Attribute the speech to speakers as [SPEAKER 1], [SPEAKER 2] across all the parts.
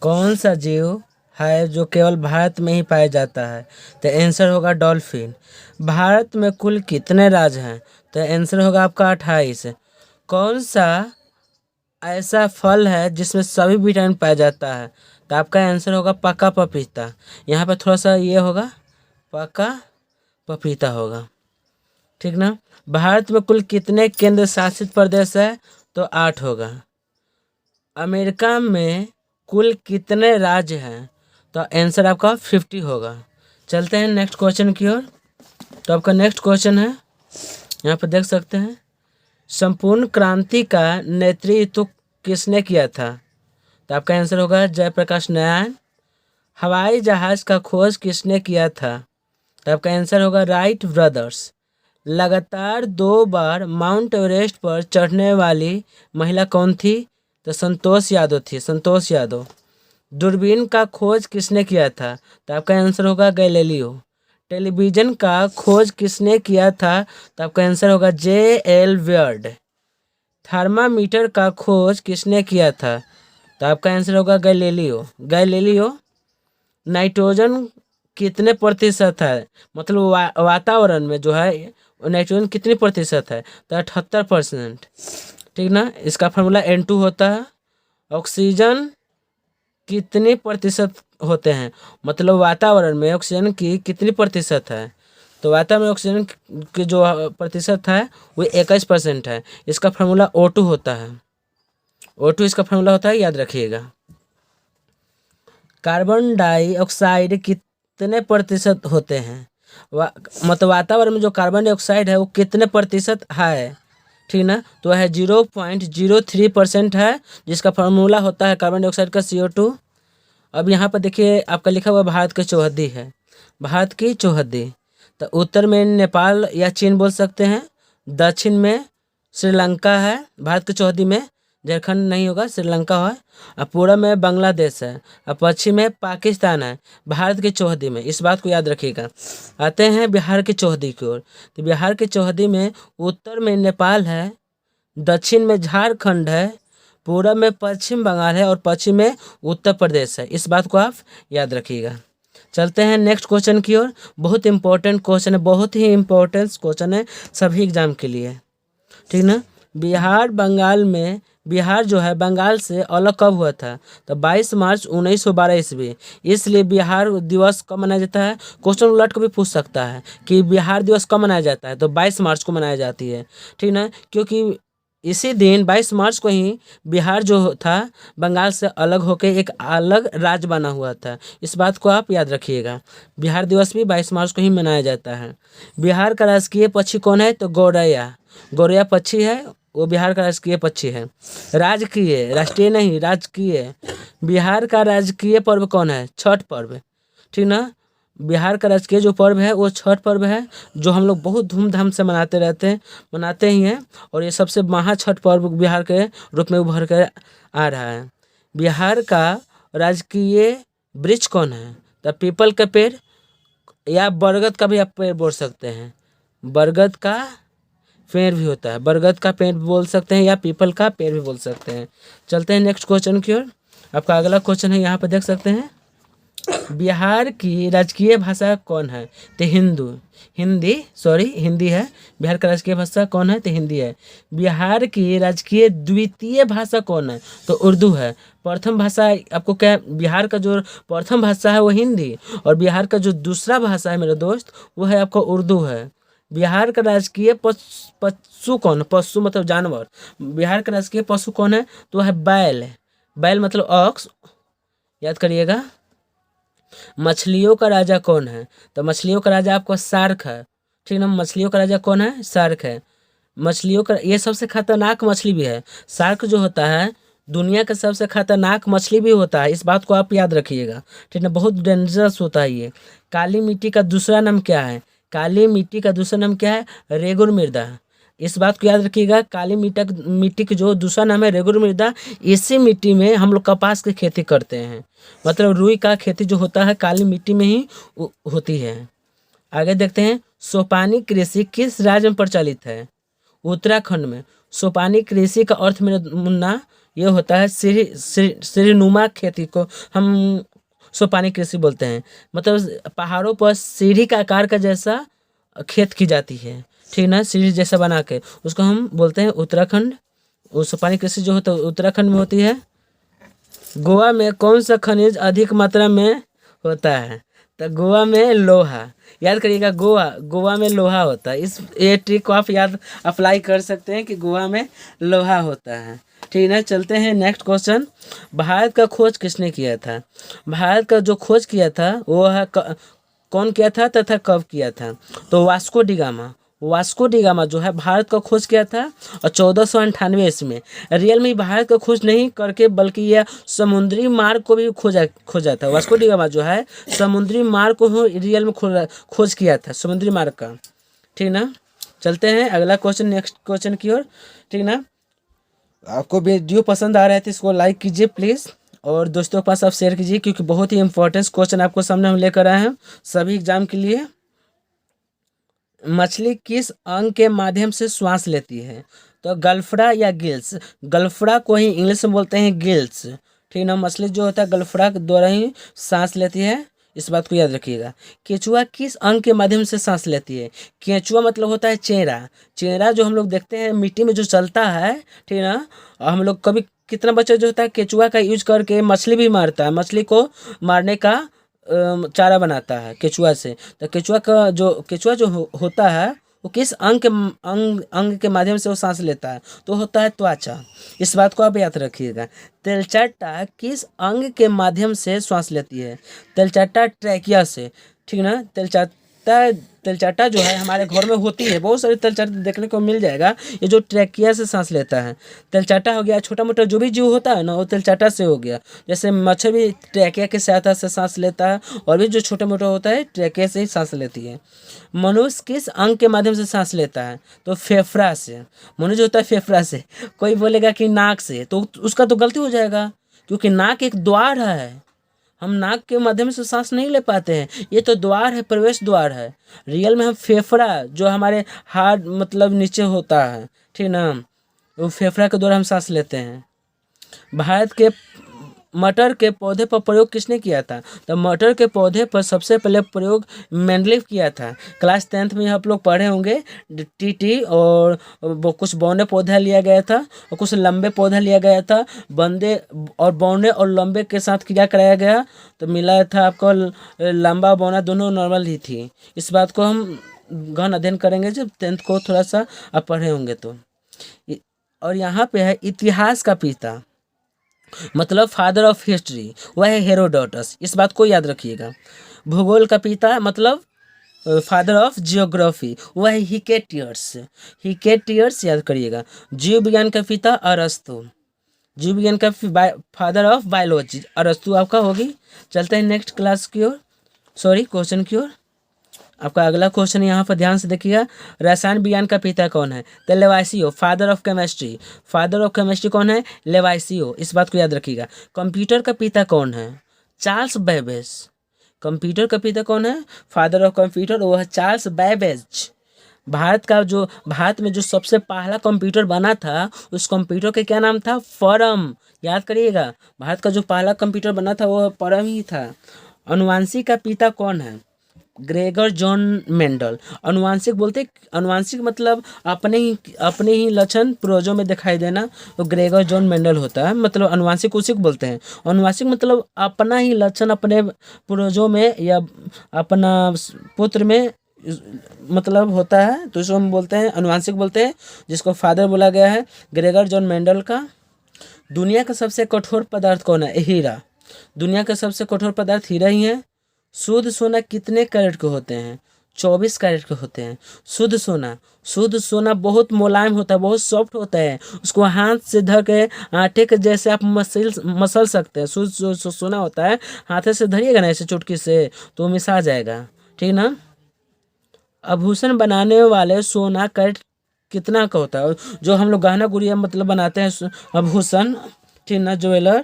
[SPEAKER 1] कौन सा जीव है जो केवल भारत में ही पाया जाता है? तो आंसर होगा डॉल्फिन। भारत में कुल कितने राज्य हैं? तो आंसर होगा आपका 28। कौन सा ऐसा फल है जिसमें सभी विटामिन पाया जाता है? तो आपका आंसर होगा पका पपीता। यहाँ पर थोड़ा सा ये होगा, पका पपीता होगा, ठीक ना। भारत में कुल कितने केंद्र शासित प्रदेश है? तो 8 होगा। अमेरिका में कुल कितने राज्य हैं? तो आंसर आपका 50 होगा। चलते हैं नेक्स्ट क्वेश्चन की ओर। तो आपका नेक्स्ट क्वेश्चन है, यहाँ पर देख सकते हैं, संपूर्ण क्रांति का नेतृत्व किसने किया था? तो आपका आंसर होगा जयप्रकाश नारायण। हवाई जहाज का खोज किसने किया था? तो आपका आंसर होगा राइट ब्रदर्स। लगातार 2 बार माउंट एवरेस्ट पर चढ़ने वाली महिला कौन थी? तो संतोष यादव थी, संतोष यादव। दूरबीन का खोज किसने किया था? तो आपका आंसर होगा गैलीलियो। टेलीविजन का खोज किसने किया था? तो आपका आंसर होगा J.L. बेयर्ड। थर्मामीटर का खोज किसने किया था? तो आपका आंसर होगा गैलीलियो, गैलीलियो। नाइट्रोजन कितने प्रतिशत है, मतलब वातावरण में जो है नाइट्रोजन कितनी प्रतिशत है? तो 78%, ठीक ना। इसका फार्मूला N2 होता है। ऑक्सीजन कितनी प्रतिशत होते हैं, मतलब वातावरण में ऑक्सीजन की कितनी प्रतिशत है? तो वातावरण में ऑक्सीजन की जो प्रतिशत है वो 21% है। इसका फार्मूला O2 होता है, O2 इसका फार्मूला होता है, याद रखिएगा। कार्बन डाइऑक्साइड कितने प्रतिशत होते हैं? मतलब वातावरण में जो कार्बन डाइऑक्साइड है वो कितने प्रतिशत है, ठीक ना। तो है 0.03% है, जिसका फार्मूला होता है कार्बन डाइऑक्साइड का CO2। अब यहाँ पर देखिए आपका लिखा हुआ भारत की चौहद्दी है, भारत की चौहद्दी। तो उत्तर में नेपाल या चीन बोल सकते हैं, दक्षिण में श्रीलंका है, भारत की चौहद्दी में झारखंड नहीं होगा, श्रीलंका है। और पूर्व में बांग्लादेश है, और पश्चिम में पाकिस्तान है भारत की चौहद्दी में। इस बात को याद रखिएगा। आते हैं बिहार की चौहद्दी की ओर। तो बिहार की चौहद्दी में उत्तर में नेपाल है, दक्षिण में झारखंड है, पूर्व में पश्चिम बंगाल है, और पश्चिम में उत्तर प्रदेश है। इस बात को आप याद रखिएगा। चलते हैं नेक्स्ट क्वेश्चन की ओर। बहुत इंपॉर्टेंट क्वेश्चन है, बहुत ही इंपॉर्टेंट क्वेश्चन है सभी एग्जाम के लिए, ठीक ना। बिहार जो है बंगाल से अलग कब हुआ था? तो 22 मार्च 1912 ईस्वी। इसलिए बिहार दिवस कब मनाया जाता है? क्वेश्चन उलट को भी पूछ सकता है कि बिहार दिवस कब मनाया जाता है, तो 22 मार्च को मनाया जाती है, ठीक ना। क्योंकि इसी दिन 22 मार्च को ही बिहार जो था बंगाल से अलग होकर एक अलग राज्य बना हुआ था। इस बात को आप याद रखिएगा। बिहार दिवस भी 22 मार्च को ही मनाया जाता है। बिहार का राजकीय पक्षी कौन है? तो गौरैया, गौरैया पक्षी है, वो बिहार का राजकीय पक्षी है। राजकीय, राष्ट्रीय नहीं, राजकीय। बिहार का राजकीय पर्व कौन है? छठ पर्व, ठीक ना। बिहार का राजकीय जो पर्व है वो छठ पर्व है, जो हम लोग बहुत धूमधाम से मनाते रहते हैं, मनाते ही हैं। और ये सबसे महा छठ पर्व बिहार के रूप में उभर कर आ रहा है। बिहार का राजकीय वृक्ष कौन है? तो पीपल का पेड़, या बरगद का भी आप पेड़ बोल सकते हैं, बरगद का पेड़ भी होता है, बरगद का पेड़ बोल सकते हैं, या पीपल का पेड़ भी बोल सकते हैं। चलते हैं नेक्स्ट क्वेश्चन की ओर। आपका अगला क्वेश्चन है, यहाँ पर देख सकते हैं, बिहार की राजकीय भाषा कौन है? तो हिंदी है। बिहार का राजकीय भाषा कौन है? तो हिंदी है। बिहार की राजकीय द्वितीय भाषा कौन है? तो उर्दू है। प्रथम भाषा आपको क्या, बिहार का जो प्रथम भाषा है वो हिंदी, और बिहार का जो दूसरा भाषा है मेरे दोस्त वो है आपका उर्दू है। बिहार का राजकीय पशु कौन? पशु मतलब जानवर। बिहार का राजकीय पशु कौन है? तो है बैल, बैल मतलब ऑक्स, याद करिएगा। मछलियों का राजा कौन है? तो मछलियों का राजा आपका शार्क है, ठीक ना। मछलियों का राजा कौन है? शार्क है। मछलियों का ये सबसे खतरनाक मछली भी है। शार्क जो होता है दुनिया का सबसे खतरनाक मछली भी होता है, इस बात को आप याद रखिएगा, ठीक है। बहुत डेंजरस होता है ये। काली मिट्टी का दूसरा नाम क्या है? काली मिट्टी का दूसरा नाम क्या है? रेगुर मृदा। इस बात को याद रखिएगा। काली मिट्टी की जो दूसरा नाम है रेगुर मृदा। इसी मिट्टी में हम लोग कपास की खेती करते हैं, मतलब रुई का खेती जो होता है काली मिट्टी में ही होती है। आगे देखते हैं, सोपानी कृषि किस राज्य में प्रचलित है? उत्तराखंड में। सोपानी कृषि का अर्थ मेरे मुन्ना ये होता है सीढ़ीनुमा खेती को हम सोपानी कृषि बोलते हैं। मतलब पहाड़ों पर सीढ़ी का आकार का जैसा खेत की जाती है, ठीक ना, सीढ़ी जैसा बना के, उसको हम बोलते हैं उत्तराखंड। वो सोपानी कृषि जो होता है उत्तराखंड में होती है। गोवा में कौन सा खनिज अधिक मात्रा में होता है? तो गोवा में लोहा। याद करिएगा, गोवा में लोहा होता है। ये ट्रिक को आप याद अप्लाई कर सकते हैं कि गोवा में लोहा होता है, ठीक है। चलते हैं नेक्स्ट क्वेश्चन। भारत का खोज किसने किया था? भारत का जो खोज किया था वो है कौन किया था तथा कब किया था? तो वास्को डी गामा जो है भारत का खोज किया था और 1498 ईस्वी में। रियल में भारत का खोज नहीं करके बल्कि यह समुद्री मार्ग को भी खोजा था। वास्को डी गामा जो है समुद्री मार्ग को रियल में खोज किया था, समुद्री मार्ग का, ठीक ना। चलते हैं अगला क्वेश्चन, नेक्स्ट क्वेश्चन की ओर, ठीक ना। आपको वीडियो पसंद आ रहा है तो इसको लाइक कीजिए प्लीज़, और दोस्तों के पास आप शेयर कीजिए, क्योंकि बहुत ही इंपॉर्टेंट क्वेश्चन आपको सामने हम लेकर आए हैं सभी एग्जाम के लिए। मछली किस अंग के माध्यम से श्वास लेती है? तो गलफड़ा या गिल्स। गलफड़ा को ही इंग्लिश में बोलते हैं गिल्स, ठीक ना। मछली जो होता है गलफड़ा के द्वारा ही सांस लेती है, इस बात को याद रखिएगा। केंचुआ किस अंग के माध्यम से सांस लेती है? केंचुआ मतलब होता है चेहरा जो हम लोग देखते हैं मिट्टी में जो चलता है, ठीक ना। हम लोग कभी कितना बच्चा जो होता है केंचुआ का यूज करके मछली भी मारता है, मछली को मारने का चारा बनाता है केचुआ से। तो केचुआ जो होता है वो किस अंग के माध्यम से वो सांस लेता है? तो होता है त्वचा। इस बात को आप याद रखिएगा। तेलचट्टा किस अंग के माध्यम से श्वास लेती है? तेलचट्टा ट्रैकिया से, ठीक ना। तेलचट्टा जो है हमारे घर में होती है, बहुत सारे तेलचट्टा देखने को मिल जाएगा। ये जो ट्रैकिया से सांस लेता है, तेलचट्टा हो गया। छोटा मोटा जो भी जीव होता है ना वो तेलचट्टा से हो गया। जैसे मच्छर भी ट्रैकिया की सहायता से सांस लेता है, और भी जो छोटा मोटा होता है ट्रैकिया से ही सांस लेती है। मनुष्य किस अंग के माध्यम से सांस लेता है? तो फेफड़ा से। मनुष्य होता है फेफड़ा से। कोई बोलेगा कि नाक से, तो उसका तो गलती हो जाएगा, क्योंकि नाक एक द्वार है, हम नाक के माध्यम से सांस नहीं ले पाते हैं, ये तो द्वार है, प्रवेश द्वार है। रियल में हम फेफड़ा जो हमारे हार्ट मतलब नीचे होता है, ठीक ना, वो फेफड़ा के द्वारा हम सांस लेते हैं। भारत के मटर के पौधे पर प्रयोग किसने किया था? तो मटर के पौधे पर सबसे पहले प्रयोग मेंडलीव किया था। क्लास 10th में आप लोग पढ़े होंगे टीटी, और वो कुछ बौने पौधा लिया गया था और कुछ लंबे पौधा लिया गया था। बौने और लंबे के साथ क्या कराया गया? तो मिला था आपको लंबा बौना दोनों नॉर्मल ही थी। इस बात को हम गहन अध्ययन करेंगे जब 10th को थोड़ा सा आप पढ़े होंगे तो। और यहाँ पे है इतिहास का पिता, मतलब फादर ऑफ हिस्ट्री, वह है हेरोडोटस। इस बात को याद रखिएगा। भूगोल का पिता मतलब फादर ऑफ जियोग्राफी, वह है हिकेटियर्स याद करिएगा। जीव विज्ञान का पिता अरस्तु। जीव विज्ञान का फादर ऑफ बायोलॉजी अरस्तु आपका होगी। चलते हैं नेक्स्ट क्लास की ओर, क्वेश्चन की ओर। आपका अगला क्वेश्चन यहाँ पर ध्यान से देखिएगा। रसायन विज्ञान का पिता कौन है? तो Lavoisier, father of chemistry. Father of chemistry कौन है? लेवाइसियो। इस बात को याद रखिएगा। कंप्यूटर का पिता कौन है? Charles Babbage. कंप्यूटर का पिता कौन है? फादर ऑफ कंप्यूटर वो है चार्ल्स बेबेज। भारत में जो सबसे पहला कंप्यूटर बना था उस कंप्यूटर का क्या नाम था? परम। याद करिएगा, भारत का जो पहला कंप्यूटर बना था वो परम ही था। अनुवांशिक का पिता कौन है? Gregor John Mendel. अनुवांशिक मतलब अपने ही लक्षण पूर्वजों में दिखाई देना, तो ग्रेगर जॉन मेंडल होता है। मतलब अनुवांशिक उसी को बोलते हैं। अनुवांशिक मतलब अपना ही लक्षण अपने पूर्वजों में या अपना पुत्र में मतलब होता है, तो इसको हम बोलते हैं अनुवांशिक बोलते हैं, जिसको फादर बोला गया है ग्रेगर जॉन मेंडल का। दुनिया का सबसे कठोर पदार्थ कौन है? हीरा। दुनिया का सबसे कठोर पदार्थ हीरा ही है। शुद्ध सोना कितने कैरेट के होते हैं? 24 कैरेट के होते हैं। शुद्ध सोना बहुत मुलायम होता है, बहुत सॉफ्ट होता है। उसको हाथ से धर के आटे के जैसे आप मसल सकते हैं। शुद्ध जो सोना होता है, हाथे से धरिएगा ना ऐसे चुटकी से तो मिसा जाएगा, ठीक ना। आभूषण बनाने वाले सोना कैरेट कितना का होता है? जो हम लोग गहना गुड़िया मतलब बनाते हैं आभूषण, ठीक ना, ज्वेलर,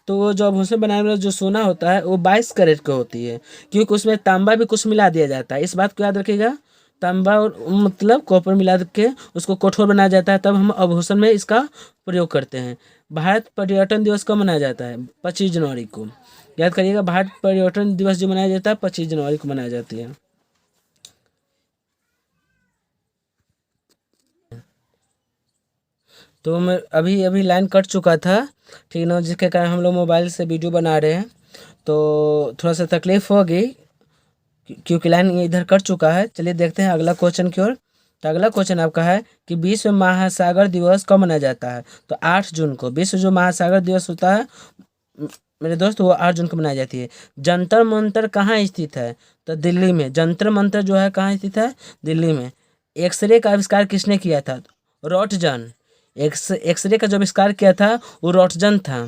[SPEAKER 1] तो वो जो आभूषण बनाने वाला जो सोना होता है वो 22 कैरेट की होती है, क्योंकि उसमें तांबा भी कुछ मिला दिया जाता है। इस बात को याद रखिएगा। तांबा और मतलब कॉपर मिला के उसको कठोर बनाया जाता है, तब हम आभूषण में इसका प्रयोग करते हैं। भारत पर्यटन दिवस कब मनाया जाता है? 25 जनवरी को। याद करिएगा, भारत पर्यटन दिवस जो मनाया जाता है 25 जनवरी को मनाया जाती है। तो मैं अभी अभी लाइन कट चुका था, ठीक ना, जिसके कारण हम लोग मोबाइल से वीडियो बना रहे हैं, तो थोड़ा सा तकलीफ हो गई क्योंकि लाइन इधर कट चुका है। चलिए देखते हैं अगला क्वेश्चन की ओर। तो अगला क्वेश्चन आपका है कि विश्व महासागर दिवस कब मनाया जाता है? तो 8 जून को। विश्व जो महासागर दिवस होता है मेरे दोस्त, वो 8 जून को मनाई जाती है। जंतर मंतर कहाँ स्थित है? तो दिल्ली में। जंतर मंतर जो है कहाँ स्थित है? दिल्ली में। एक्सरे का आविष्कार किसने किया था? रॉटजन। एक्सरे का जो आविष्कार किया था वो रॉटजन था।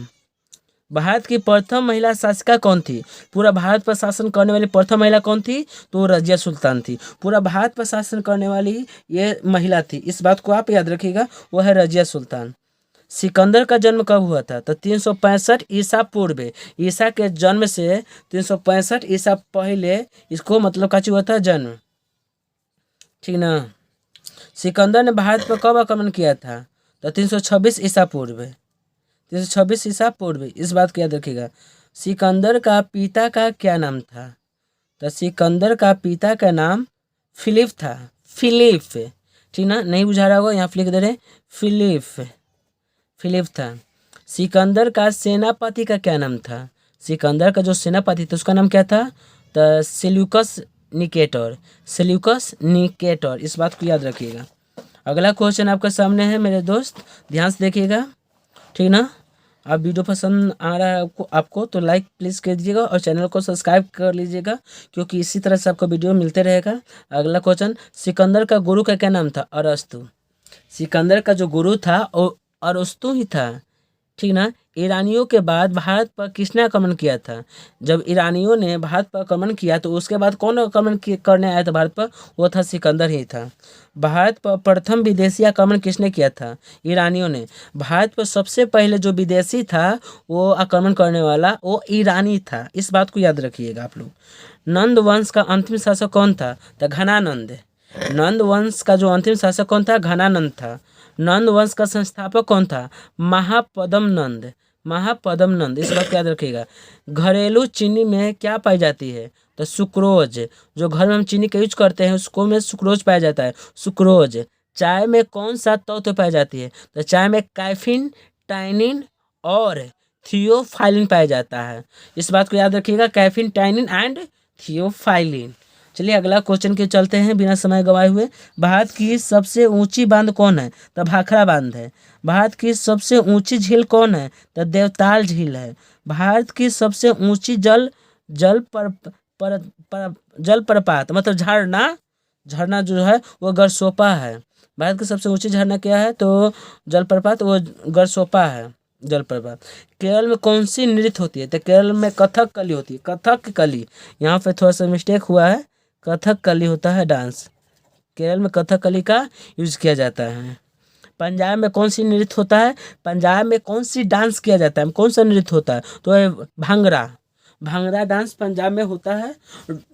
[SPEAKER 1] भारत की प्रथम महिला शासिका कौन थी? पूरा भारत पर शासन करने वाली प्रथम महिला कौन थी? तो रजिया सुल्तान थी। पूरा भारत पर शासन करने वाली ये महिला थी, इस बात को आप याद रखिएगा, वो है रजिया सुल्तान। सिकंदर का जन्म कब हुआ था? तो 365 ईसा पूर्व। ईसा के जन्म से 365 ईसा पहले इसको मतलब काची हुआ था जन्म, ठीक ना। सिकंदर ने भारत पर कब आक्रमण किया था? तो 326 ईसा पूर्व। 326 ईसा पूर्व, इस बात को याद रखिएगा। सिकंदर का पिता का क्या नाम था? तो सिकंदर का पिता का नाम फिलिप था। फिलिप, ठीक ना, नहीं बुझा रहा होगा, यहाँ पे लिख दे रहे फिलिप। फिलिप था। सिकंदर का सेनापति का क्या नाम था? सिकंदर का जो सेनापति था उसका नाम क्या था? तो सेल्यूकस निकेटर। सेल्यूकस निकेटर, इस बात को याद रखिएगा। अगला क्वेश्चन आपके सामने है मेरे दोस्त, ध्यान से देखिएगा, ठीक ना। आप वीडियो पसंद आ रहा है आपको तो लाइक प्लीज़ कर दीजिएगा और चैनल को सब्सक्राइब कर लीजिएगा, क्योंकि इसी तरह से आपको वीडियो मिलते रहेगा। अगला क्वेश्चन, सिकंदर का गुरु का क्या नाम था? अरस्तु। सिकंदर का जो गुरु था वो अरस्तु ही था, ठीक ना। ईरानियों के बाद भारत पर किसने आक्रमण किया था? जब ईरानियों ने भारत पर आक्रमण किया तो उसके बाद कौन आक्रमण करने आया था भारत पर? वो था सिकंदर ही था। भारत पर प्रथम विदेशी आक्रमण किसने किया था? ईरानियों ने। भारत पर सबसे पहले जो विदेशी था वो आक्रमण करने वाला वो ईरानी था, इस बात को याद रखिएगा आप लोग। नंद वंश का अंतिम शासक कौन था? तो घनानंद। नंद वंश का जो अंतिम शासक कौन था? घनानंद था। नंद वंश का संस्थापक कौन था? महापद्म नंद। महापद्म नंद, इस बात को याद रखिएगा। घरेलू चीनी में क्या पाई जाती है? तो सुक्रोज। जो घर में हम चीनी का यूज करते हैं उसको में सुक्रोज पाया जाता है, सुक्रोज। चाय में कौन सा तत्व पाई जाती है? तो चाय में कैफीन, टैनिन और थियोफाइलिन पाया जाता है, इस बात को याद रखिएगा, कैफीन, टैनिन एंड थियोफाइलिन। चलिए अगला क्वेश्चन के चलते हैं बिना समय गवाए हुए। भारत की सबसे ऊंची बांध कौन है? तो भाखड़ा बांध है। भारत की सबसे ऊंची झील कौन है? तो देवताल झील है। भारत की सबसे ऊंची जल जल जल प्रपात मतलब झरना, झरना जो है वो गरसोपा है। भारत की सबसे ऊंची झरना क्या है? तो जलप्रपात वो गरसोपा है जलप्रपात। केरल में कौन सी नृत्य होती है? तो केरल में कथक कली होती है, कथक कली। यहाँ पे थोड़ा सा मिस्टेक हुआ है, कथक कली होता है डांस। केरल में कथक कली का यूज किया जाता है। पंजाब में कौन सी नृत्य होता है? पंजाब में कौन सी डांस किया जाता है, कौन सा नृत्य होता है? तो है भांगड़ा। भांगड़ा डांस पंजाब में होता है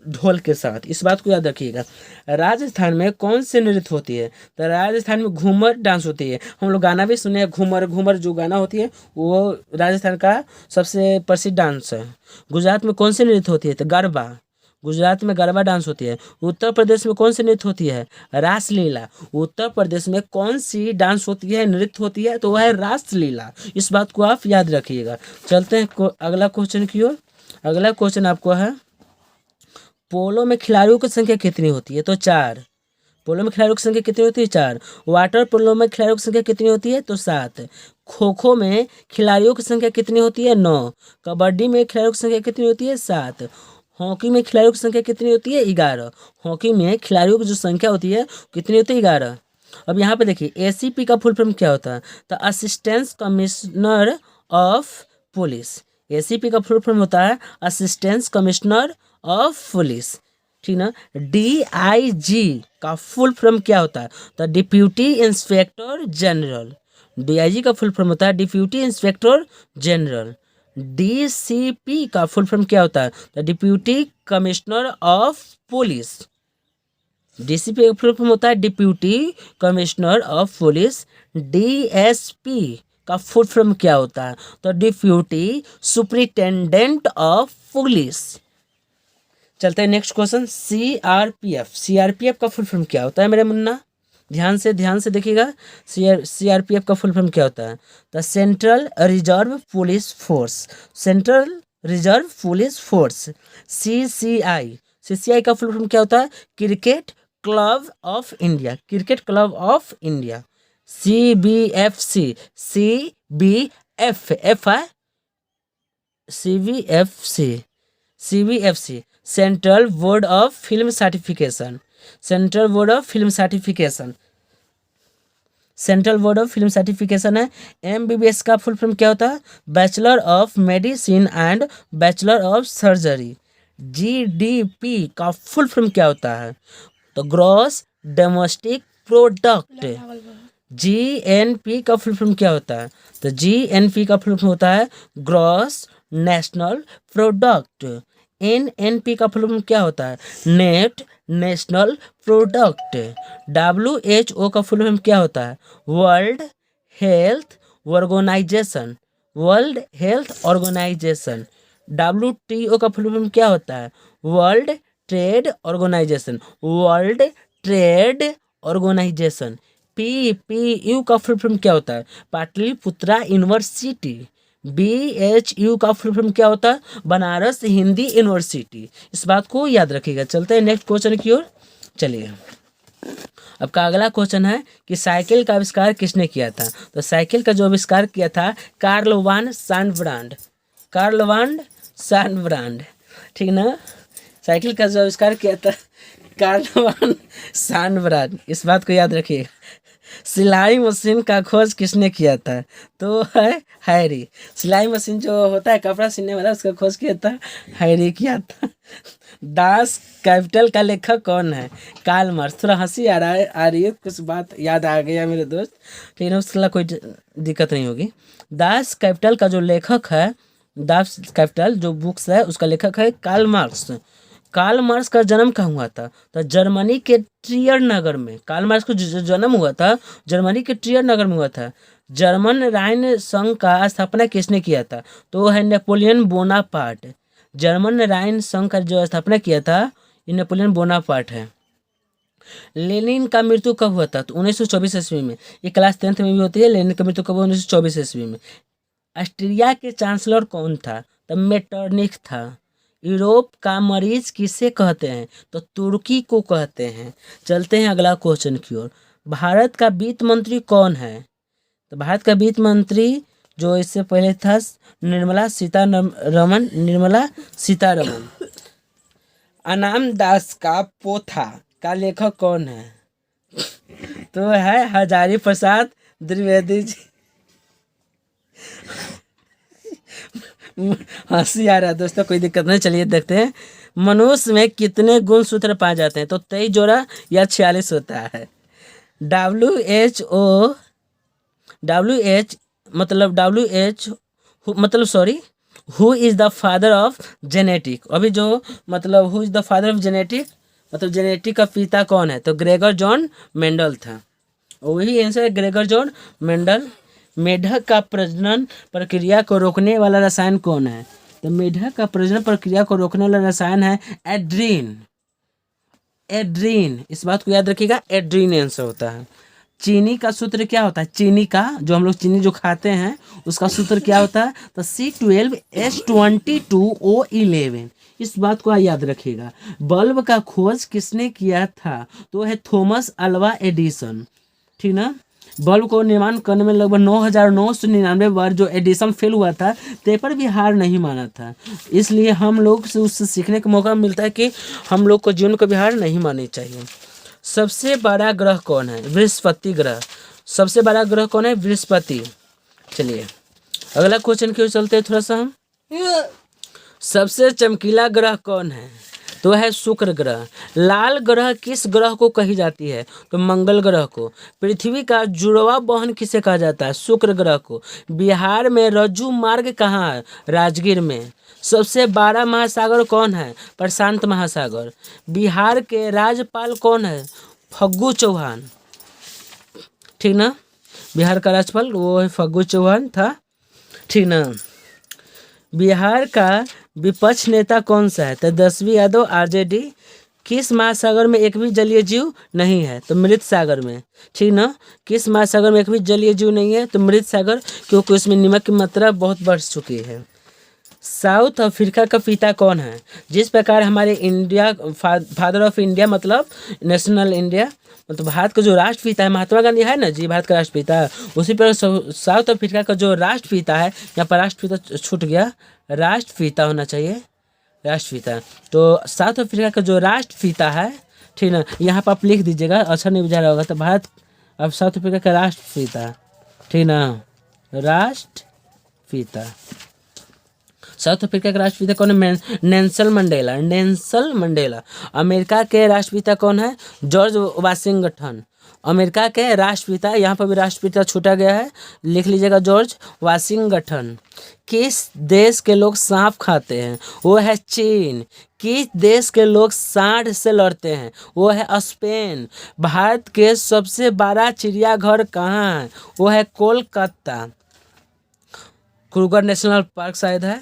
[SPEAKER 1] ढोल के साथ, इस बात को याद रखिएगा। राजस्थान में कौन सी नृत्य होती है? तो राजस्थान में घूमर डांस होती है। हम लोग गाना भी सुने हैं, घूमर। घूमर जो गाना होती है वो राजस्थान का सबसे प्रसिद्ध डांस है। गुजरात में कौन सी नृत्य होती है? तो गरबा। गुजरात में गरबा डांस होती है। उत्तर प्रदेश में कौन सी नृत्य होती है? रासलीला। उत्तर प्रदेश में कौन सी डांस होती है, नृत्य होती है? तो वह है रासलीला, इस बात को आप याद रखिएगा। चलते हैं अगला क्वेश्चन की ओर। अगला क्वेश्चन आपको है, पोलो में खिलाड़ियों की संख्या कितनी होती है? तो 4। पोलो में खिलाड़ियों की संख्या कितनी होती है? 4। वाटर पोलो में खिलाड़ियों की संख्या कितनी होती है? तो 7। खो खो में खिलाड़ियों की संख्या कितनी होती है? 9। कबड्डी में खिलाड़ियों की संख्या कितनी होती है? 7। हॉकी में खिलाड़ियों की संख्या कितनी होती है? 11। हॉकी में खिलाड़ियों की जो संख्या होती है कितनी होती है? 11। अब यहाँ पे देखिए एसीपी का फुल फॉर्म क्या होता है? तो assistant commissioner of police. ACP का फुल फॉर्म होता है असिस्टेंट कमिश्नर ऑफ पुलिस, ठीक ना। डीआईजी का फुल फॉर्म क्या होता है? तो डिप्यूटी इंस्पेक्टर जनरल। डीआईजी का फुल फॉर्म होता है डिप्यूटी इंस्पेक्टर जनरल। डीसीपी का फुल फॉर्म क्या होता है? तो deputy commissioner of police. DCP का फुल फॉर्म होता है deputy commissioner of police. DSP का फुल फॉर्म क्या होता है? तो डिप्यूटी सुपरिटेंडेंट ऑफ पुलिस। चलते हैं नेक्स्ट क्वेश्चन, सीआरपीएफ। सीआरपीएफ का फुल फॉर्म क्या होता है मेरे मुन्ना? ध्यान से देखिएगा, सीआरपीएफ का फुल फॉर्म क्या होता है? तो central reserve police force, central reserve police force. CCI, CCI का फुल फॉर्म क्या होता है? Cricket club of India, cricket club of India. CBFC, CBF F है, CBFC, CBFC central board of film certification, central board of film certification, central board of film certification है। MBBS का full form क्या होता है? Bachelor of medicine and bachelor of surgery. GDP का full form क्या होता है? तो ग्रॉस डोमेस्टिक प्रोडक्ट। जीएनपी का फुल फॉर्म क्या होता है? तो जीएनपी का फुल फॉर्म होता है ग्रॉस नेशनल प्रोडक्ट। एनएनपी का फुल फॉर्म क्या होता है? Net national product. डब्ल्यूएचओ का फुल फॉर्म क्या होता है? World health organisation, world health organisation. WTO का फुल फॉर्म क्या होता है? वर्ल्ड ट्रेड ऑर्गेनाइजेशन, वर्ल्ड ट्रेड ऑर्गेनाइजेशन। पीपीयू का फुल फॉर्म क्या होता है? पाटलिपुत्रा यूनिवर्सिटी। बीएचयू का फुल फॉर्म क्या होता है? बनारस हिंदी यूनिवर्सिटी। इस बात को याद रखिएगा। चलते हैं नेक्स्ट क्वेश्चन की ओर। चलिए, अब का अगला क्वेश्चन है कि साइकिल का आविष्कार किसने किया था? तो साइकिल का जो आविष्कार किया था कार्ल वान सानब्रांड, कार्ल वान सानब्रांड, ठीक ना? साइकिल का जो आविष्कार किया था कार्ल वान सानब्रांड, इस बात को याद रखिएगा। सिलाई मशीन का खोज किसने किया था? तो है हैरी। सिलाई मशीन जो होता है कपड़ा सिलने वाला, उसका खोज किया था हैरी किया था। दास कैपिटल का लेखक कौन है? Karl Marx. थोड़ा हंसी आ रही है, कुछ बात याद आ गया मेरे दोस्त, लेकिन उसका कोई दिक्कत नहीं होगी। दास कैपिटल का जो लेखक है, दास कैपिटल जो बुक्स है उसका लेखक है कार्ल मार्क्स। कार्ल मार्क्स का जन्म कहाँ हुआ था? तो जर्मनी के ट्रियर नगर में। कार्ल मार्क्स को जो जन्म हुआ था जर्मनी के ट्रियर नगर में हुआ था। जर्मन राइन संघ का स्थापना किसने किया था? तो वो है नेपोलियन बोनापार्ट। जर्मन राइन संघ का जो स्थापना किया था ये नेपोलियन बोनापार्ट है। लेनिन का मृत्यु कब हुआ था? तो 1924 ईस्वी में। ये क्लास 10th में भी होती है। लेनिन का मृत्यु कब हुआ? 1924 ईस्वी में। ऑस्ट्रिया के चांसलर कौन था? तो मेटरनिख था। यूरोप का मरीज किसे कहते हैं? तो तुर्की को कहते हैं। चलते हैं अगला क्वेश्चन की ओर। भारत का वित्त मंत्री कौन है? तो भारत का वित्त मंत्री जो इससे पहले था निर्मला सीतारमन, निर्मला सीतारमन। अनाम दास का पोथा का लेखक कौन है? तो है हजारी प्रसाद द्विवेदी जी। हंसी आ रहा है दोस्तों, कोई दिक्कत नहीं। चलिए देखते हैं मनुष्य में कितने गुणसूत्र पाए जाते हैं? तो 23 जोड़ा या 46 होता है। Who is the father of genetic. अभी जो मतलब who is the father of genetic मतलब जेनेटिक का पिता कौन है? तो ग्रेगर जॉन मेंडल था। वही आंसर है, ग्रेगर जॉन मेंडल। मेढक का प्रजनन प्रक्रिया को रोकने वाला रसायन कौन है? तो मेढक का प्रजनन प्रक्रिया को रोकने वाला रसायन है एड्रीन। एड्रीन, इस बात को याद रखिएगा, एड्रीन आंसर होता है। चीनी का सूत्र क्या होता है? चीनी का जो हम लोग चीनी जो खाते हैं उसका सूत्र क्या होता है? तो C12H22O11। इस बात को याद रखिएगा। बल्ब का खोज किसने किया था? तो है थॉमस अल्वा एडिसन, ठीक ना? बल्ब को निर्माण करने में लगभग 9,999 बार जो एडिशन फेल हुआ था, पेपर भी हार नहीं माना था। इसलिए हम लोग से उससे सीखने का मौका मिलता है कि हम लोग को जीवन को भी हार नहीं माननी चाहिए। सबसे बड़ा ग्रह कौन है? बृहस्पति ग्रह। सबसे बड़ा ग्रह कौन है? बृहस्पति। चलिए अगला क्वेश्चन की ओर चलते हैं थोड़ा सा हम। सबसे चमकीला ग्रह कौन है? तो है शुक्र ग्रह। लाल ग्रह किस ग्रह को कही जाती है? तो मंगल ग्रह को। पृथ्वी का जुड़वा बहन किसे कहा जाता है? शुक्र ग्रह को। बिहार में रज्जू मार्ग कहाँ है? राजगीर में। सबसे बड़ा महासागर कौन है? प्रशांत महासागर। बिहार के राज्यपाल कौन है? फग्गू चौहान, ठीक ना? बिहार का राज्यपाल वो है फग्गू चौहान था, ठीक ना। बिहार का विपक्ष नेता कौन सा है? तेजस्वी यादव, आरजेडी। किस महासागर में एक भी जलीय जीव नहीं है? तो मृत सागर में, ठीक ना। किस महासागर में एक भी जलीय जीव नहीं है? तो मृत सागर, क्योंकि उसमें नमक की मात्रा बहुत बढ़ चुकी है। साउथ अफ्रीका का पिता कौन है? जिस प्रकार हमारे इंडिया फादर ऑफ इंडिया मतलब नेशनल इंडिया मतलब भारत का जो राष्ट्रपिता है महात्मा गांधी है ना जी, भारत का राष्ट्रपिता, उसी पर साउथ अफ्रीका का जो राष्ट्रपिता है, यहाँ पर राष्ट्रपिता छूट गया, राष्ट्रपिता होना चाहिए, राष्ट्रपिता। तो साउथ अफ्रीका का जो राष्ट्रपिता है, ठीक ना, यहाँ पर आप लिख दीजिएगा, अच्छा नहीं बुझा रहा होगा। तो भारत अब साउथ अफ्रीका का राष्ट्रपिता, ठीक ना, राष्ट्रपिता। साउथ अफ्रीका के राष्ट्रपिता कौन है? Nelson Mandela, Nelson Mandela. America के राष्ट्रपिता कौन है? George Washington. अमेरिका के राष्ट्रपिता, यहाँ पर भी राष्ट्रपिता छूटा गया है, लिख लीजिएगा जॉर्ज वाशिंगटन। किस देश के लोग सांप खाते हैं? वो है चीन। किस देश के लोग सांड से लड़ते हैं? वो है स्पेन। भारत के सबसे बड़ा चिड़ियाघर कहाँ है? वो है कोलकाता, क्रूगर नेशनल पार्क शायद है।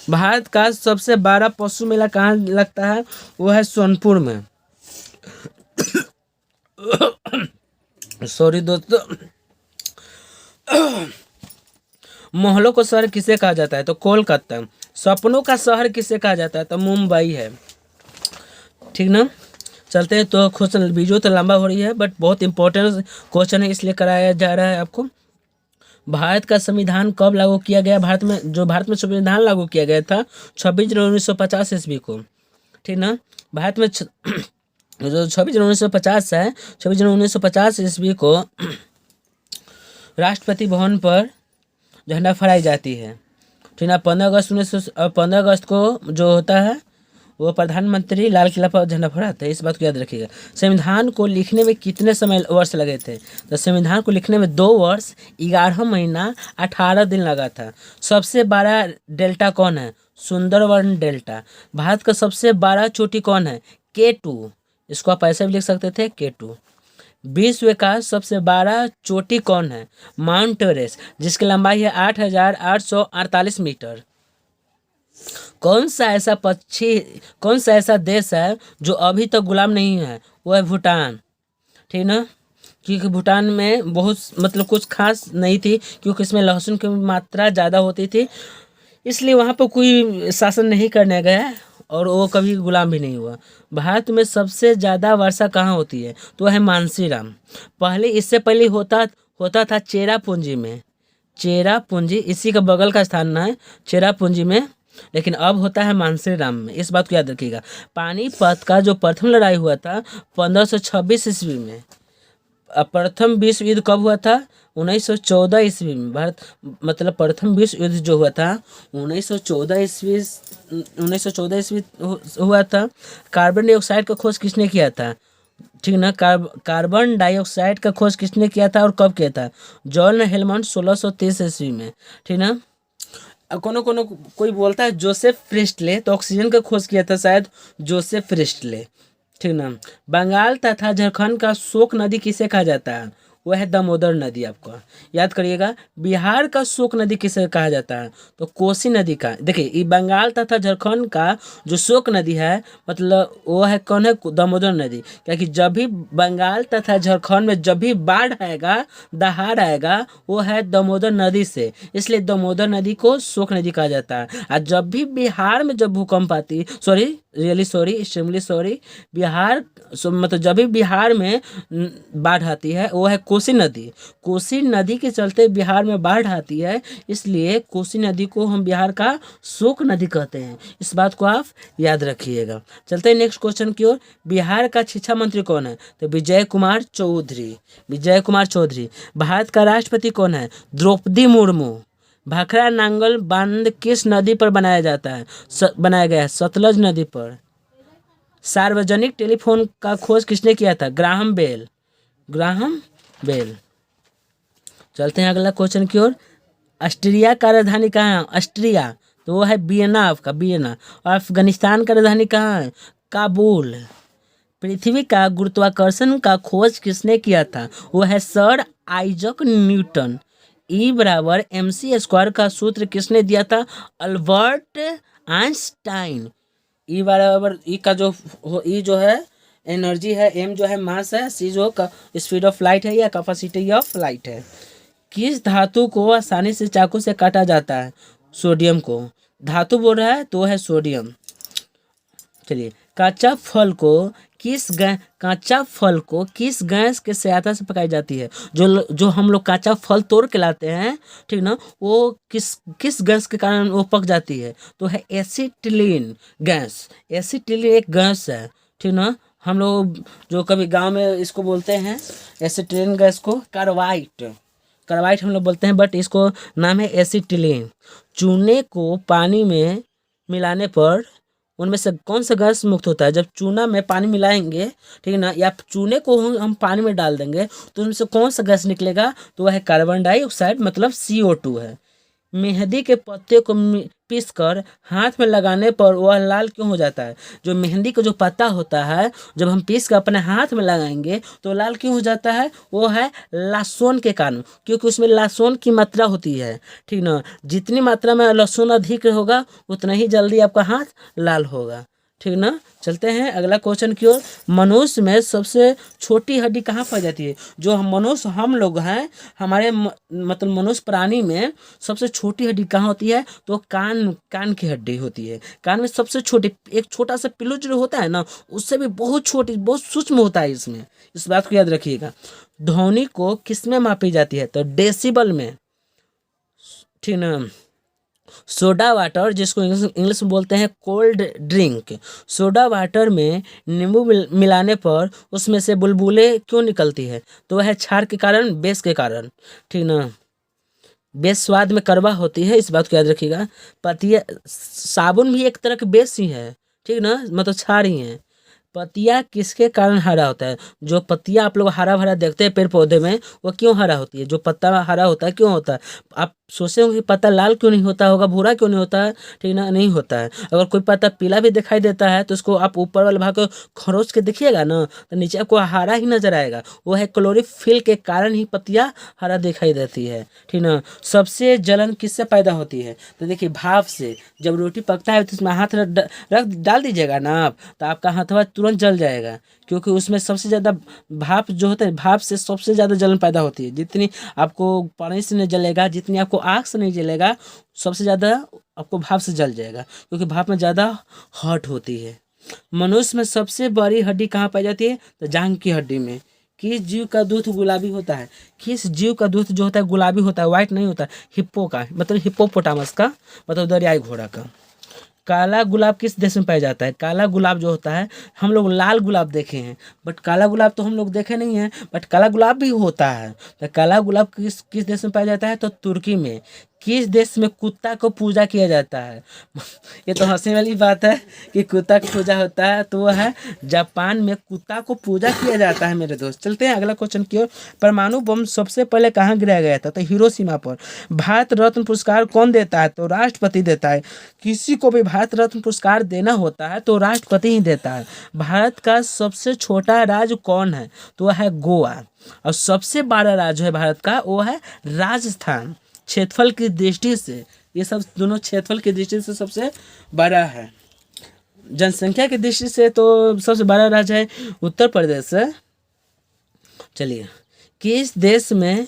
[SPEAKER 1] भारत का सबसे बड़ा पशु मेला कहाँ लगता है? वो है सोनपुर में। सॉरी दोस्तों। महलों का शहर किसे कहा जाता है? तो कोलकाता। सपनों का शहर किसे कहा जाता है? तो मुंबई है, ठीक ना। चलते हैं, तो क्वेश्चन वीडियो तो लंबा हो रही है बट बहुत इंपॉर्टेंट क्वेश्चन है इसलिए कराया जा रहा है आपको। भारत का संविधान कब लागू किया गया? भारत में संविधान लागू किया गया था 26 जनवरी 1950 ईस्वी को, ठीक ना। भारत में जो 26 जनवरी 1950 है, 26 जनवरी 1950 ईस्वी को राष्ट्रपति भवन पर झंडा फहराई जाती है, ठीक ना। 15 अगस्त को जो होता है वो प्रधानमंत्री लाल किला पर झंडा फहराते हैं, इस बात को याद रखिएगा। संविधान को लिखने में कितने वर्ष लगे थे? तो संविधान को लिखने में 2 वर्ष 11 महीना 18 दिन लगा था। सबसे बड़ा डेल्टा कौन है? सुंदरवन डेल्टा। भारत का सबसे बड़ा चोटी कौन है? K2, इसको आप ऐसे भी लिख सकते थे K2। विश्व का सबसे बड़ा चोटी कौन है? माउंट एवरेस्ट, जिसकी लंबाई है 8,848 मीटर। कौन सा ऐसा देश है जो अभी तक गुलाम नहीं है? वो है भूटान, ठीक ना। क्योंकि भूटान में बहुत मतलब कुछ खास नहीं थी, क्योंकि इसमें लहसुन की मात्रा ज़्यादा होती थी, इसलिए वहाँ पर कोई शासन नहीं करने गया और वो कभी गुलाम भी नहीं हुआ। भारत में सबसे ज़्यादा वर्षा कहाँ होती है? तो है मानसीराम। इससे पहले होता था चेरापूंजी में, चेरापूंजी इसी का बगल का स्थान है चेरापूंजी में, लेकिन अब होता है मानसीराम में, इस बात को याद रखिएगा। पानीपत का जो प्रथम लड़ाई हुआ था 1526 ईस्वी में। प्रथम विश्व युद्ध कब हुआ था? 1914 ईस्वी में। भारत मतलब प्रथम विश्व युद्ध जो हुआ था 1914 ईस्वी हुआ था। कार्बन डाइऑक्साइड का खोज किसने किया था? ठीक ना, कार्बन डाइऑक्साइड का खोज किसने किया था और कब किया था? जॉन हेलमंड 1630 ईस्वी में, ठीक ना। कोई बोलता है जोसेफ प्रिस्टले, तो ऑक्सीजन का खोज किया था शायद जोसेफ प्रिस्टले, ठीक ना। बंगाल तथा झारखंड का शोक नदी किसे कहा जाता है? वह है दामोदर नदी, आपको याद करिएगा। बिहार का शोक नदी किसे कहा जाता है? तो कोसी नदी का। देखिए ये बंगाल तथा झारखंड का जो शोक नदी है मतलब वो है कौन है? दामोदर नदी। क्योंकि जब भी बंगाल तथा झारखंड में जब भी बाढ़ आएगा, दहाड़ आएगा, वो है दामोदर नदी से, इसलिए दामोदर नदी को शोक नदी कहा जाता है। और जब भी बिहार में जब भूकंप आती, बिहार मतलब जब भी बिहार में बाढ़ आती है वो है कोसी नदी। कोसी नदी के चलते बिहार में बाढ़ आती है, इसलिए कोसी नदी को हम बिहार का शोक नदी कहते हैं, इस बात को आप याद रखिएगा। चलते हैं नेक्स्ट क्वेश्चन की ओर। बिहार का शिक्षा मंत्री कौन है? तो विजय कुमार चौधरी। भारत का राष्ट्रपति कौन है? द्रौपदी मुर्मू। भाखड़ा नांगल बांध किस नदी पर बनाया गया है? सतलज नदी पर। सार्वजनिक टेलीफोन का खोज किसने किया था? Graham Bell. चलते हैं अगला क्वेश्चन की ओर। ऑस्ट्रिया का राजधानी कहाँ है? ऑस्ट्रिया तो वो है वियना, आपका वियना। और अफगानिस्तान का राजधानी कहाँ है? काबुल। पृथ्वी का गुरुत्वाकर्षण का खोज किसने किया था? वो है सर आइजक न्यूटन। ई बराबर एम सी स्क्वायर का सूत्र किसने दिया था? Albert Einstein. ई बराबर ई का जो ई जो है एनर्जी है, एम जो है मास है, सी जो स्पीड ऑफ लाइट है या कैपेसिटी ऑफ लाइट है। किस धातु को आसानी से चाकू से काटा जाता है? सोडियम को। धातु बोल रहा है तो है सोडियम। चलिए, कांचा फल को किस गैस के सहायता से पकाई जाती है? जो हम लोग कांचा फल तोड़ के लाते हैं, ठीक ना, वो किस गैस के कारण वो पक जाती है? तो है एसिटिलीन गैस। एसिटिलीन एक गैस है, ठीक ना। हम लोग जो कभी गांव में इसको बोलते हैं एसिटिलीन गैस को कार्बाइड हम लोग बोलते हैं, बट इसको नाम है एसिटिलीन। चूने को पानी में मिलाने पर उनमें से कौन सा गैस मुक्त होता है? जब चूना में पानी मिलाएंगे, ठीक है ना, या चूने को हम पानी में डाल देंगे तो उनमें से कौन सा गैस निकलेगा? तो वह है कार्बन डाइऑक्साइड, मतलब CO2 है। मेहंदी के पत्ते को पीसकर हाथ में लगाने पर वह लाल क्यों हो जाता है? जो मेहंदी का जो पत्ता होता है, जब हम पीस कर अपने हाथ में लगाएंगे तो लाल क्यों हो जाता है? वो है लहसुन के कारण, क्योंकि उसमें लहसुन की मात्रा होती है, ठीक ना। जितनी मात्रा में लहसुन अधिक होगा उतना ही जल्दी आपका हाथ लाल होगा, ठीक ना। चलते हैं अगला क्वेश्चन की ओर। मनुष्य में सबसे छोटी हड्डी कहाँ पाई जाती है? जो हम लोग हैं, हमारे मतलब मनुष्य प्राणी में सबसे छोटी हड्डी कहाँ होती है? तो कान की हड्डी होती है। कान में सबसे छोटी, एक छोटा सा पिल्लू जो होता है ना, उससे भी बहुत छोटी, बहुत सूक्ष्म होता है इसमें। इस बात को याद रखिएगा। ध्वनि को किस में मापी जाती है? तो डेसिबल में, ठीक ना। सोडा वाटर, जिसको इंग्लिश में बोलते हैं कोल्ड ड्रिंक, सोडा वाटर में नींबू मिलाने पर उसमें से बुलबुले क्यों निकलती है? तो वह है क्षार के कारण, बेस के कारण, ठीक ना। बेस स्वाद में कड़वा होती है, इस बात को याद रखिएगा। पतिया साबुन भी एक तरह का बेस ही है, ठीक ना, मतलब क्षार ही है। पत्तियाँ किसके कारण हरा होता है? जो पत्तियाँ आप लोग हरा भरा देखते हैं पेड़ पौधे में, वो क्यों हरा होती है? जो पत्ता हरा होता है क्यों होता है? आप सोचते होंगे कि पत्ता लाल क्यों नहीं होता होगा, भूरा क्यों नहीं होता है, ठीक ना, नहीं होता है। अगर कोई पत्ता पीला भी दिखाई देता है तो उसको आप ऊपर वाले भाग को खरोच के देखिएगा ना, तो नीचे आपको हरा ही नजर आएगा। वो है क्लोरोफिल के कारण ही पत्तियाँ हरा दिखाई देती है, ठीक ना। सबसे जलन किससे पैदा होती है? तो देखिए, भाप से। जब रोटी पकता है तो उसमें हाथ रख डाल दीजिएगा ना आप, तो आपका हाथवा तुरंत जल जाएगा, क्योंकि उसमें सबसे ज़्यादा भाप जो होता है, भाप से सबसे ज़्यादा जलन पैदा होती है। जितनी आपको पानी से नहीं जलेगा, जितनी आपको आग से नहीं जलेगा, सबसे ज़्यादा आपको भाप से जल जाएगा, क्योंकि भाप में ज़्यादा हॉट होती है। मनुष्य में सबसे बड़ी हड्डी कहाँ पाई जाती है? तो जांघ की हड्डी में। किस जीव का दूध गुलाबी होता है? किस जीव का दूध जो होता है गुलाबी होता है, व्हाइट नहीं होता? हिप्पो का, मतलब हिप्पोपोटामस का, मतलब दरियाई घोड़ा का। काला गुलाब किस देश में पाया जाता है? काला गुलाब जो होता है, हम लोग लाल गुलाब देखे हैं, बट काला गुलाब तो हम लोग देखे नहीं हैं, बट काला गुलाब भी होता है। तो काला गुलाब किस किस देश में पाया जाता है? तो तुर्की में। किस देश में कुत्ता को पूजा किया जाता है? ये तो हंसने वाली बात है कि कुत्ता की पूजा होता है, तो वह है जापान में कुत्ता को पूजा किया जाता है मेरे दोस्त। चलते हैं अगला क्वेश्चन की ओर। परमाणु बम सबसे पहले कहाँ गिराया गया था? तो हिरोशिमा पर। भारत रत्न पुरस्कार कौन देता है? तो राष्ट्रपति देता है। किसी को भी भारत रत्न पुरस्कार देना होता है तो राष्ट्रपति ही देता है। भारत का सबसे छोटा राज्य कौन है? तो वह है गोवा। और सबसे बड़ा राज्य है भारत का, वो है राजस्थान। क्षेत्रफल की दृष्टि से ये सब दोनों क्षेत्रफल की दृष्टि से सबसे बड़ा है। जनसंख्या की दृष्टि से तो सबसे बड़ा राज्य है उत्तर प्रदेश है। चलिए, किस देश में,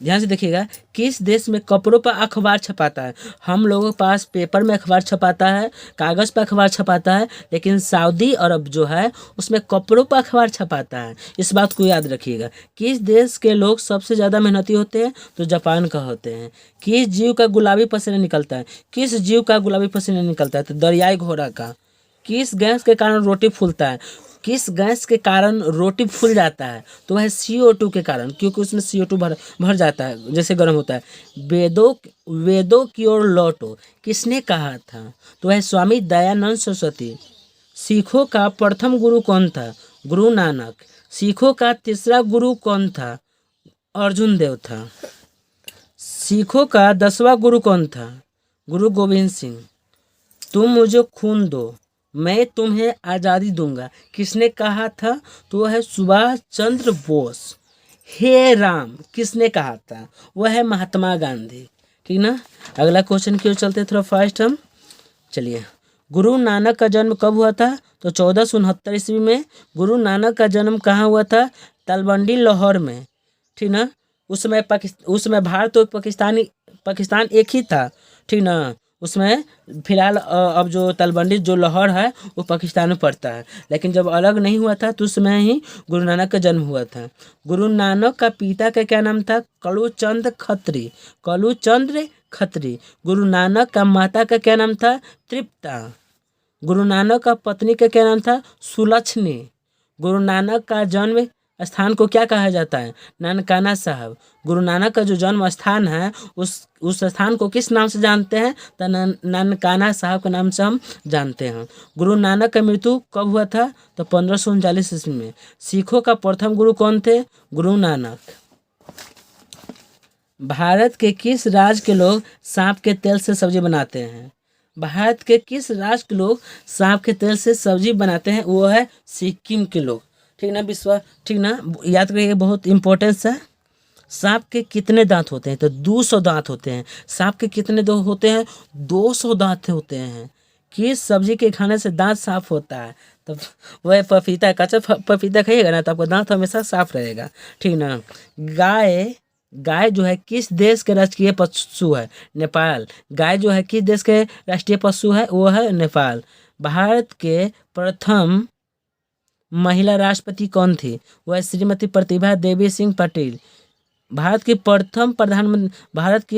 [SPEAKER 1] ध्यान से देखिएगा, किस देश में कपड़ों पर अखबार छपाता है? हम लोगों के पास पेपर में अखबार छपाता है, कागज़ पर अखबार छपाता है, लेकिन सऊदी अरब जो है उसमें कपड़ों पर अखबार छपाता है। इस बात को याद रखिएगा। किस देश के लोग सबसे ज़्यादा मेहनती होते हैं? तो जापान का होते हैं। किस जीव का गुलाबी पसीना निकलता है? किस जीव का गुलाबी पसीना निकलता है? तो दरियाई घोड़ा का। किस गैस के कारण रोटी फूलता है? किस गैस के कारण रोटी फूल जाता है? तो वह CO2 के कारण, क्योंकि उसमें CO2 भर जाता है जैसे गर्म होता है। वेदों की ओर लौटो किसने कहा था? तो वह स्वामी दयानंद सरस्वती। सिखों का प्रथम गुरु कौन था? गुरु नानक। सिखों का तीसरा गुरु कौन था? अर्जुन देव था। सिखों का 10वां गुरु कौन था? गुरु गोविंद सिंह। तुम मुझे खून दो, मैं तुम्हें आज़ादी दूंगा, किसने कहा था? तो वह है सुभाष चंद्र बोस। हे राम किसने कहा था? वह है महात्मा गांधी। ठीक ना। अगला क्वेश्चन की ओर चलते थोड़ा फास्ट हम। चलिए, गुरु नानक का जन्म कब हुआ था? तो 1469 ईस्वी में गुरु नानक का जन्म कहाँ हुआ था? तलवंडी लाहौर में। ठीक ना। उस समय भारत और पाकिस्तान एक ही था। ठीक ना। उसमें फिलहाल अब जो तलवंडी जो लाहौर है वो पाकिस्तान में पड़ता है, लेकिन जब अलग नहीं हुआ था तो उस समय ही गुरु नानक का जन्म हुआ था। गुरु नानक का पिता का क्या नाम था? कलुचंद खत्री। कलुचंद्र खत्री। गुरु नानक का माता का क्या नाम था? तृप्ता। गुरु नानक का पत्नी का क्या नाम था? सुलक्षणी। गुरु नानक का जन्म स्थान को क्या कहा जाता है? ननकाना साहब। गुरु नानक का जो जन्म स्थान है उस स्थान को किस नाम से जानते हैं? तो ननकाना साहब के नाम से हम जानते हैं। गुरु नानक का मृत्यु कब हुआ था? तो 1539 ईस्वी में। सिखों का प्रथम गुरु कौन थे? गुरु नानक। भारत के किस राज्य के लोग सांप के तेल से सब्जी बनाते हैं? भारत के किस राज्य के लोग सांप के तेल से सब्जी बनाते हैं? वो है सिक्किम के लोग। ठीक ना ठीक ना। याद करिए, बहुत इंपॉर्टेंस है। सांप के कितने दांत होते हैं? तो 200 दांत होते हैं। सांप के कितने दो होते हैं? 200 दांत होते हैं। किस सब्जी के खाने से दांत साफ होता है? तो वह पपीता। कच्चा पपीता खाइएगा ना तो आपका दांत हमेशा साफ रहेगा। ठीक ना। गाय जो है किस देश के राष्ट्रीय पशु है? नेपाल। गाय जो है किस देश के राष्ट्रीय पशु है? वो है नेपाल। भारत के प्रथम महिला राष्ट्रपति कौन थी? वह श्रीमती प्रतिभा देवी सिंह पटेल। भारत की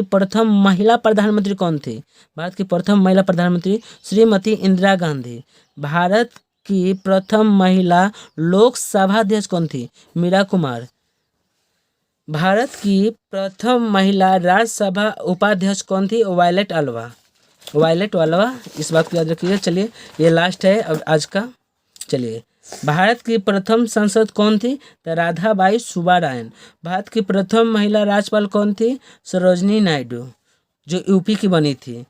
[SPEAKER 1] प्रथम महिला प्रधानमंत्री कौन थी? भारत की प्रथम महिला प्रधानमंत्री श्रीमती इंदिरा गांधी। भारत की प्रथम महिला लोकसभा अध्यक्ष कौन थी? मीरा कुमार। भारत की प्रथम महिला राज्यसभा उपाध्यक्ष कौन थी? वायलेट अल्वा। इस बात को याद रखिए। चलिए, ये लास्ट है अब आज का। चलिए, भारत की प्रथम संसद कौन थी? तो राधाबाई सुब्बारायन। भारत की प्रथम महिला राज्यपाल कौन थी? सरोजनी नायडू, जो यूपी की बनी थी।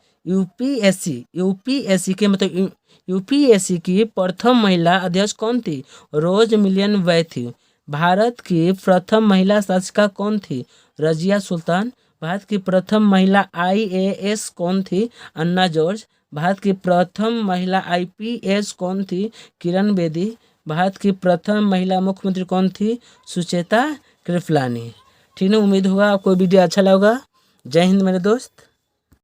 [SPEAKER 1] यूपीएससी की प्रथम महिला अध्यक्ष कौन थी? रोज मिलियन वैथ्यू। भारत की प्रथम महिला शासिका कौन थी? रजिया सुल्तान। भारत की प्रथम महिला IAS कौन थी? अन्ना जॉर्ज। भारत की प्रथम महिला IPS कौन थी? किरण बेदी। भारत की प्रथम महिला मुख्यमंत्री कौन थी? सुचेता कृपलानी। ठीक है, उम्मीद होगा आपको वीडियो अच्छा लगा। जय हिंद मेरे दोस्त।